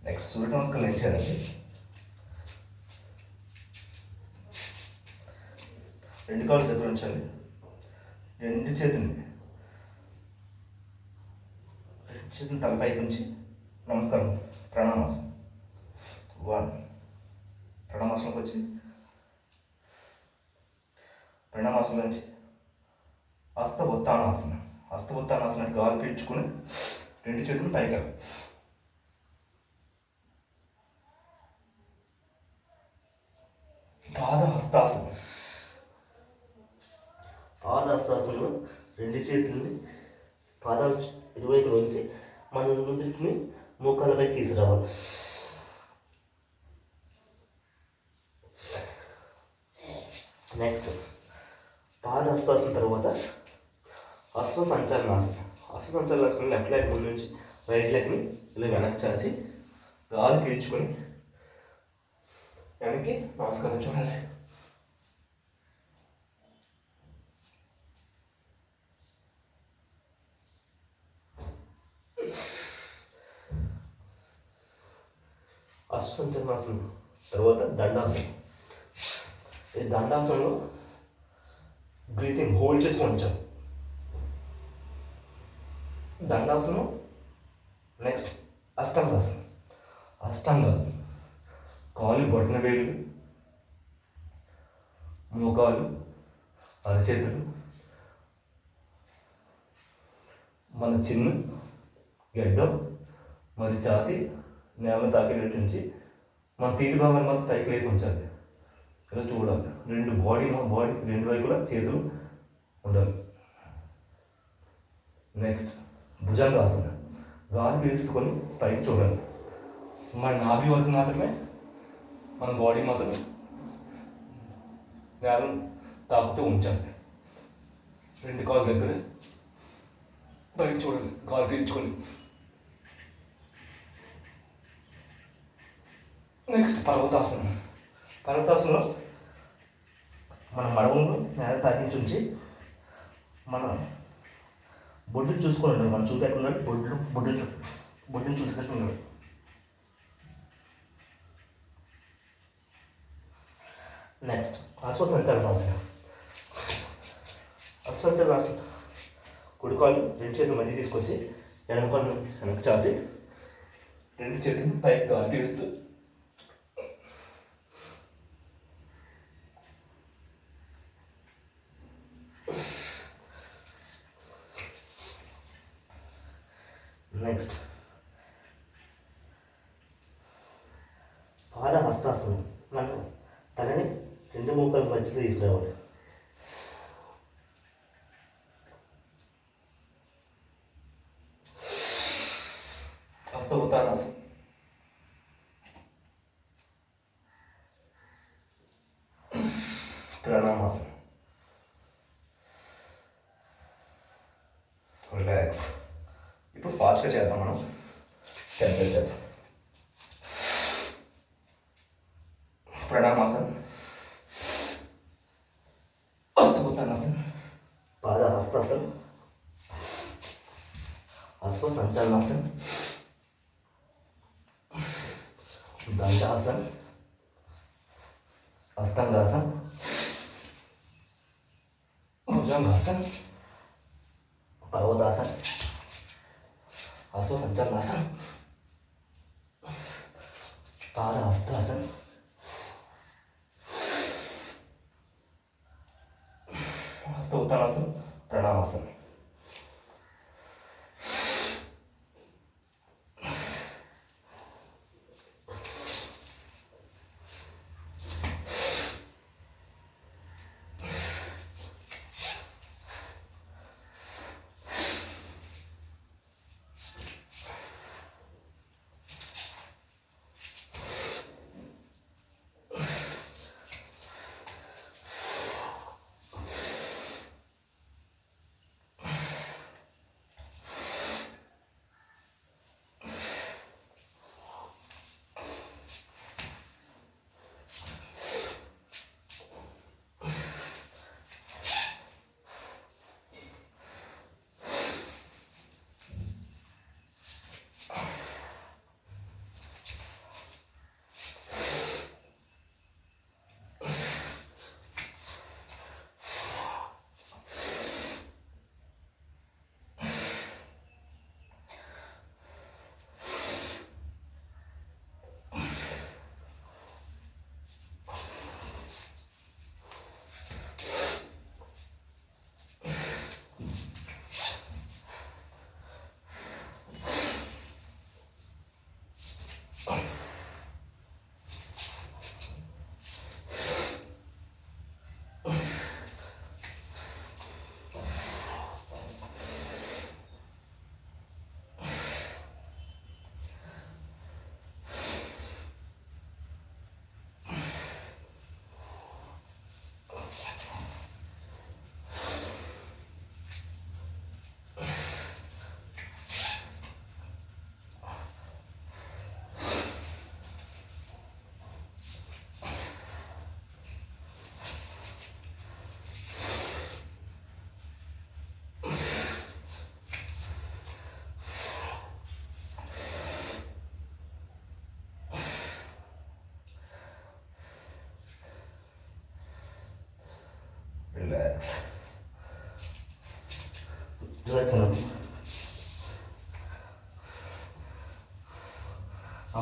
Next సూర్య నమస్కారం ఏం చేయాలంటే రెండు కాళ్ళు దగ్గర ఉంచాలి. రెండు చేతుల్ని తలపైకి ఉంచి నమస్కారం ప్రణామాసం. 1 ప్రణామాసంలోకి వచ్చి ప్రణామాసంలో నుంచి హస్తబొత్తానాసనం. హస్తబొత్తానాసనానికి గాలి పీల్చుకొని రెండు చేతులు పైకి పాదహస్తాసనం. పాదహస్తాసనంలో రెండు చేతుల్ని పాదాలు ఇరువైపుల నుంచి మన ముందుని మోకాలపై తీసుకురావాలి. నెక్స్ట్ పాదహస్తాసనం తర్వాత అశ్వసంచలనాసనం. అశ్వసంచలనాసనం లెఫ్ట్ లెగ్ ముందు నుంచి రైట్ లెగ్ని ఇలా వెనక్కి చాచి గాలి పీల్చుకొని వెనక్కి నమస్కారం చూడాలి. అశ్వసంచలనాసనం తర్వాత దండాసనం. ఈ దండాసనంలో బ్రీతింగ్ హోల్డ్ చేసుకొని ఉంచాం. దండాసనం. నెక్స్ట్ అష్టాంగాసనం. అష్టాంగాలు కాళ్ళు బొట్టన వేళ్ళు, మోకాలు, అరచేతులు, మన చిన్ను, గడ్డం, మరి ఛాతి నేల తాకేటట్టు నుంచి మన సీటు భాగాన్ని మాత్రం పైకి లేపి ఉంచాలి. ఇలా చూడాలి. బాడీ రెండు వైపులా చేతులు ఉండాలి. నెక్స్ట్ భుజంగాసనం. గాలి పీల్చుకొని పైకి చూడాలి. మన నాభి వరకు మాత్రమే మన బాడీ మాత్రమే నేలను తాకుతూ ఉంచాలి. రెండు కాళ్ళ దగ్గర పైకి చూడాలి. గాలి పీల్చుకొని. నెక్స్ట్ పర్వతాసనం. పర్వతాసనంలో మన మడవలను నేల తాకించి ఉంచి మన బొడ్డును చూసుకొని ఉండాలి. మనం చూపెట్టుకున్న బొడ్డును చూసినట్టు ఉండాలి. నెక్స్ట్ అశ్వసంచలనాసనం. అశ్వసంచలనాసనం కుడికాలు రెండు చేతులు మధ్య తీసుకొచ్చి ఎడమ కాళ్ళు వెనక్కి చాపి రెండు చేతులు పైకి గాలి పీలుస్తూ నెక్స్ట్ పాదహస్తాసనం. మన తలని రెండు మోకాల మధ్యలో తీసుకురావాలి. హస్తముత్తానాసనం. ప్రణామాసనం. రిలాక్స్. ఇప్పుడు ఫాస్ట్గా చేద్దాం మనం, స్టెప్ బై స్టెప్. ప్రణామాసనం, హస్తముత్తానాసనం, పాదహస్తాసనం, అశ్వసంచలనాసనం, దండాసనం, అష్టాంగాసనం, భుజంగాసనం, పర్వతాసనం, అశ్వసంచలనాసనం, పాదహస్తాసనం, హస్తముత్తానాసనం, ప్రణామాసనం. రిలాక్స్ రిలాక్స్ అన్నప్పుడు